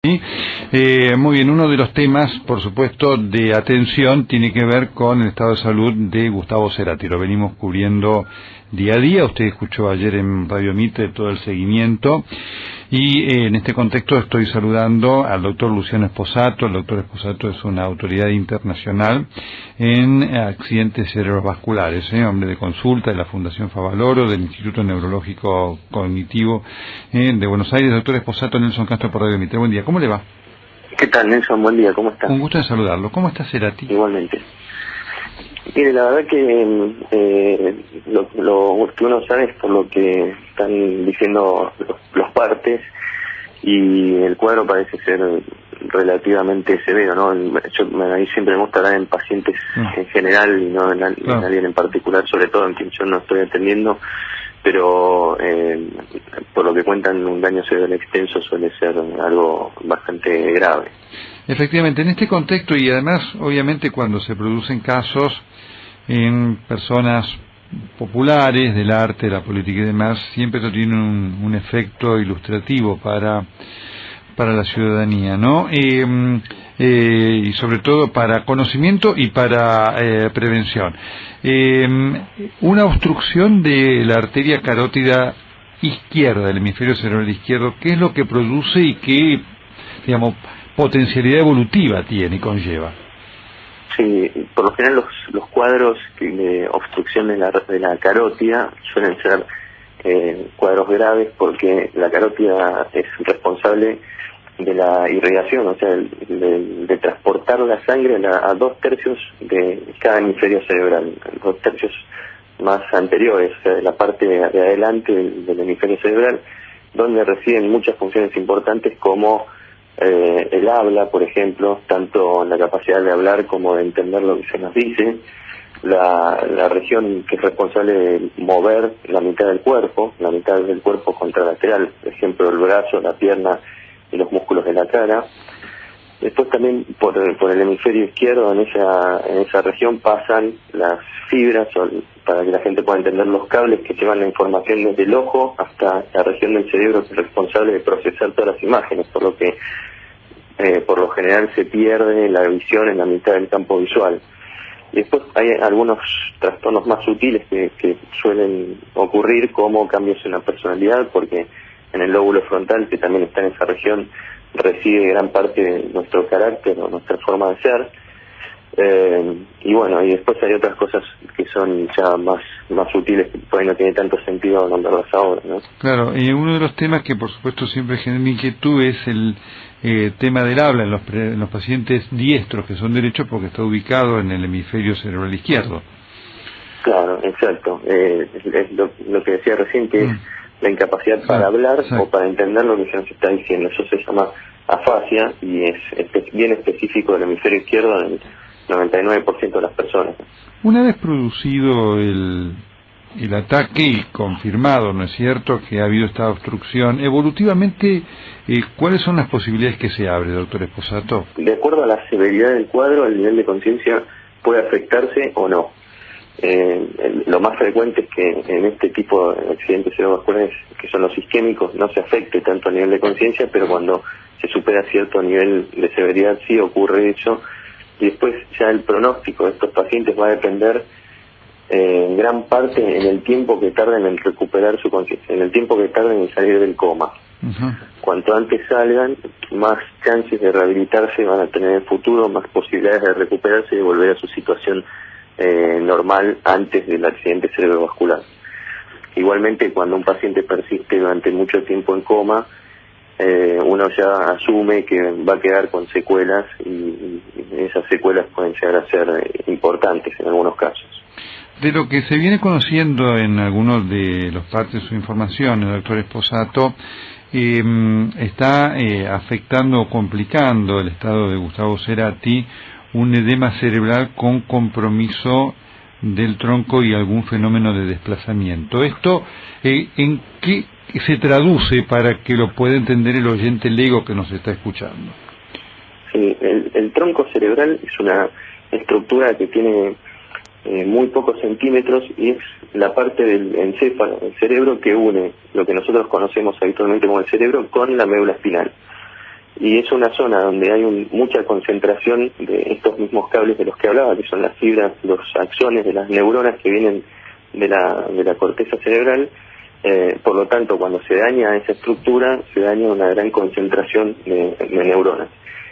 Sí, muy bien, uno de los temas, por supuesto, de atención tiene que ver con el estado de salud de Gustavo Cerati. Lo venimos cubriendo día a día. Usted escuchó ayer en Radio Mitre todo el seguimiento y en este contexto estoy saludando al doctor Luciano Esposato. El doctor Esposato es una autoridad internacional en accidentes cerebrovasculares, hombre de consulta de la Fundación Favaloro, del Instituto Neurológico Cognitivo de Buenos Aires. Doctor Esposato, Nelson Castro por Radio Mitre. Buen día, ¿cómo le va? ¿Qué tal, Nelson? Buen día, ¿cómo estás? Un gusto en saludarlo. ¿Cómo está Cerati? Igualmente. Mire, la verdad que lo que uno sabe es por lo que están diciendo los partes, y el cuadro parece ser relativamente severo, ¿no? A mí siempre me gusta hablar en pacientes en general y no en alguien en particular, sobre todo en quien yo no estoy atendiendo, pero por lo que cuentan, un daño cerebral extenso suele ser algo bastante grave. Efectivamente, en este contexto y además, obviamente, cuando se producen casos en personas populares del arte, de la política y demás, siempre esto tiene un efecto ilustrativo para la ciudadanía, ¿no? Y sobre todo para conocimiento y para prevención. Una obstrucción de la arteria carótida izquierda, del hemisferio cerebral izquierdo, ¿qué es lo que produce y qué, digamos, potencialidad evolutiva tiene y conlleva? Sí, por lo general los cuadros de obstrucción de la carótida suelen ser cuadros graves, porque la carótida es responsable de la irrigación, o sea, de transportar la sangre a 2/3 de cada hemisferio cerebral, 2/3 más anteriores, o sea, de la parte de adelante del hemisferio cerebral, donde residen muchas funciones importantes como el habla, por ejemplo, tanto la capacidad de hablar como de entender lo que se nos dice, la región que es responsable de mover la mitad del cuerpo contralateral, por ejemplo el brazo, la pierna y los músculos de la cara. Después también por el hemisferio izquierdo, en esa región pasan las fibras, para que la gente pueda entender, los cables que llevan la información desde el ojo hasta la región del cerebro que es responsable de procesar todas las imágenes, por lo que por lo general se pierde la visión en la mitad del campo visual. Y después hay algunos trastornos más sutiles que suelen ocurrir, como cambios en la personalidad, porque en el lóbulo frontal, que también está en esa región, reside gran parte de nuestro carácter o nuestra forma de ser. Y bueno, y después hay otras cosas que son ya más sutiles, que por ahí no tiene tanto sentido nombrarlas ahora, ¿no? Claro, y uno de los temas que por supuesto siempre genera inquietud es el tema del habla en los pacientes diestros, que son derechos, porque está ubicado en el hemisferio cerebral izquierdo. Claro, exacto. Es lo que decía recién, que es la incapacidad para hablar o para entender lo que se nos está diciendo. Eso se llama afasia y es bien específico del hemisferio izquierdo en el 99% de las personas. Una vez producido el ataque y confirmado, ¿no es cierto?, que ha habido esta obstrucción, evolutivamente, ¿cuáles son las posibilidades que se abre, doctor Esposato? De acuerdo a la severidad del cuadro, el nivel de conciencia puede afectarse o no. Lo más frecuente es que en este tipo de accidentes cerebrovasculares, que son los isquémicos, no se afecte tanto a nivel de conciencia, pero cuando se supera cierto nivel de severidad sí ocurre eso. Y después ya el pronóstico de estos pacientes va a depender en gran parte en el tiempo que tarden en recuperar su conciencia, en el tiempo que tarden en salir del coma. Cuanto antes salgan, más chances de rehabilitarse van a tener en el futuro, más posibilidades de recuperarse y de volver a su situación normal antes del accidente cerebrovascular. Igualmente, cuando un paciente persiste durante mucho tiempo en coma, uno ya asume que va a quedar con secuelas, y esas secuelas pueden llegar a ser importantes en algunos casos. De lo que se viene conociendo en algunos de los partes de su información, el doctor Esposato, está afectando o complicando el estado de Gustavo Cerati un edema cerebral con compromiso del tronco y algún fenómeno de desplazamiento. ¿Esto en qué se traduce para que lo pueda entender el oyente lego que nos está escuchando? Sí, el tronco cerebral es una estructura que tiene muy pocos centímetros, y es la parte del encéfalo, el cerebro, que une lo que nosotros conocemos habitualmente como el cerebro con la médula espinal. y es una zona donde hay mucha concentración de estos mismos cables de los que hablaba, que son las fibras, los axones de las neuronas que vienen de la corteza cerebral. Por lo tanto, cuando se daña esa estructura, se daña una gran concentración de neuronas.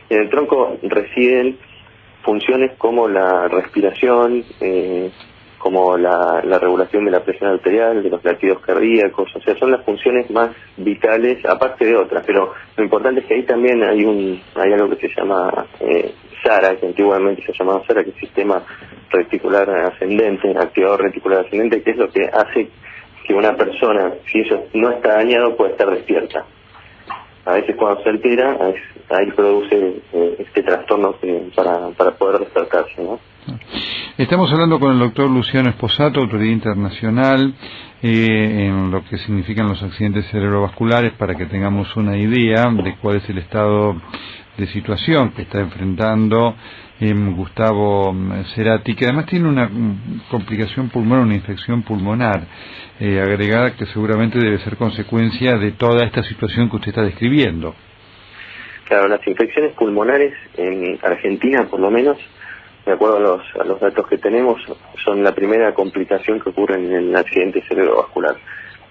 En el tronco residen funciones como la respiración, como la regulación de la presión arterial, de los latidos cardíacos, o sea, son las funciones más vitales, aparte de otras, pero lo importante es que ahí también hay algo que se llama SARA, que antiguamente se llamaba SARA, que es Sistema Reticular Ascendente, Activador Reticular Ascendente, que es lo que hace que una persona, si eso no está dañado, puede estar despierta. A veces cuando se altera, ahí produce este trastorno para poder despertarse, ¿no? Estamos hablando con el doctor Luciano Esposato, autoridad internacional en lo que significan los accidentes cerebrovasculares, para que tengamos una idea de cuál es el estado de situación que está enfrentando Gustavo Cerati, que además tiene una complicación pulmonar, una infección pulmonar agregada, que seguramente debe ser consecuencia de toda esta situación que usted está describiendo. Claro, las infecciones pulmonares en Argentina, por lo menos, de acuerdo a los datos que tenemos, son la primera complicación que ocurre en el accidente cerebrovascular.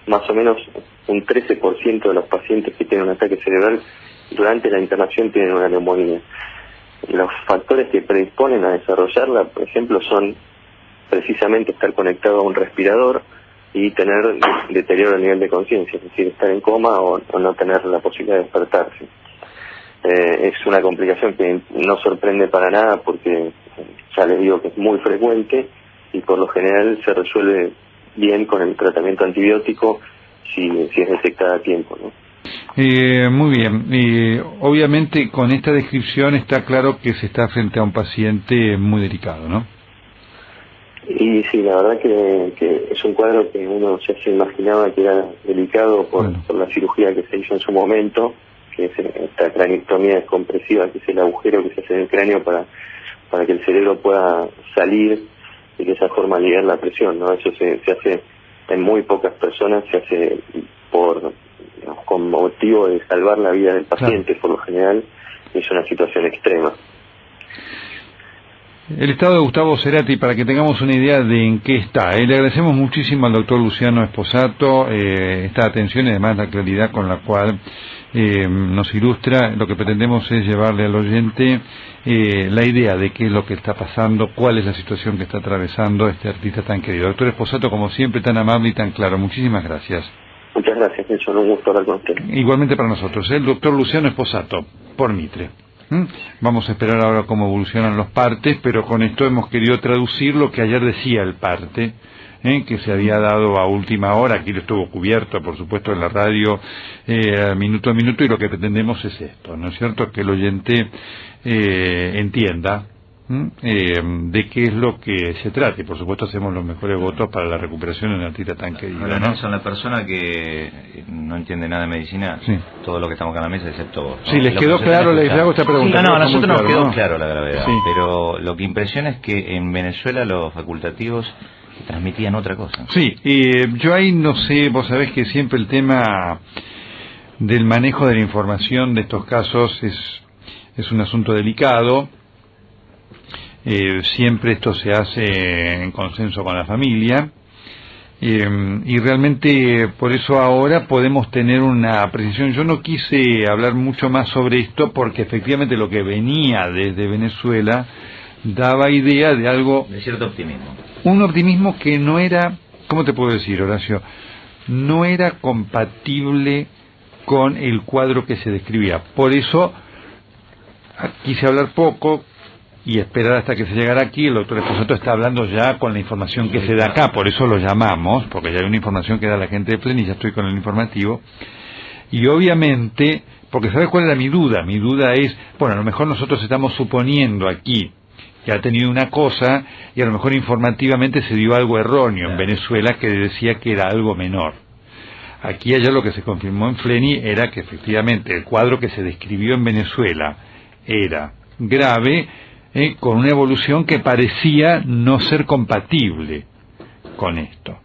Más o menos un 13% de los pacientes que tienen un ataque cerebral durante la internación tienen una neumonía. Los factores que predisponen a desarrollarla, por ejemplo, son precisamente estar conectado a un respirador y tener deterioro a nivel de conciencia, es decir, estar en coma o no tener la posibilidad de despertarse. Es una complicación que no sorprende para nada, porque ya les digo que es muy frecuente y por lo general se resuelve bien con el tratamiento antibiótico si es detectada a tiempo, ¿no? Muy bien. Obviamente con esta descripción está claro que se está frente a un paciente muy delicado, ¿no? Y sí, la verdad que es un cuadro que uno ya se imaginaba que era delicado por la cirugía que se hizo en su momento, que es esta craniectomía descompresiva, que es el agujero que se hace en el cráneo para que el cerebro pueda salir y de esa forma aliviar la presión, ¿no? Eso se hace en muy pocas personas, se hace con motivo de salvar la vida del paciente. Claro. Por lo general es una situación extrema. El estado de Gustavo Cerati, para que tengamos una idea de en qué está. Le agradecemos muchísimo al doctor Luciano Esposato esta atención y además la claridad con la cual nos ilustra. Lo que pretendemos es llevarle al oyente la idea de qué es lo que está pasando, cuál es la situación que está atravesando este artista tan querido. Doctor Esposato, como siempre, tan amable y tan claro. Muchísimas gracias. Muchas gracias, Nelson. Un gusto hablar con usted. Igualmente para nosotros. El doctor Luciano Esposato, por Mitre. Vamos a esperar ahora cómo evolucionan los partes, pero con esto hemos querido traducir lo que ayer decía el parte, que se había dado a última hora. Aquí lo estuvo cubierto, por supuesto, en la radio minuto a minuto, y lo que pretendemos es esto, ¿no es cierto? Que el oyente entienda de qué es lo que se trata, y por supuesto hacemos los mejores votos para la recuperación de una artista tan querida. Ahora, Nelson, la persona que no entiende nada de medicina, sí, todo lo que estamos acá en la mesa, excepto vos, ¿no? Sí, les quedó claro, les hago esta pregunta. Sí, a nosotros nos quedó claro la gravedad, sí, pero lo que impresiona es que en Venezuela los facultativos transmitían otra cosa. Sí, yo ahí no sé, vos sabés que siempre el tema del manejo de la información de estos casos es un asunto delicado. Siempre esto se hace en consenso con la familia, y realmente por eso ahora podemos tener una precisión. Yo no quise hablar mucho más sobre esto porque efectivamente lo que venía desde Venezuela daba idea de algo, de cierto optimismo, un optimismo que no era, ¿cómo te puedo decir, Horacio? No era compatible con el cuadro que se describía. Por eso quise hablar poco y esperar hasta que se llegara aquí. El doctor Esposato está hablando ya con la información que se da acá, por eso lo llamamos, porque ya hay una información que da la gente de Plen y ya estoy con el informativo. Y obviamente, porque ¿sabes cuál era mi duda? Mi duda es, bueno, a lo mejor nosotros estamos suponiendo aquí que ha tenido una cosa y a lo mejor informativamente se dio algo erróneo en Venezuela que decía que era algo menor. Aquí ayer lo que se confirmó en Fleni era que efectivamente el cuadro que se describió en Venezuela era grave, con una evolución que parecía no ser compatible con esto.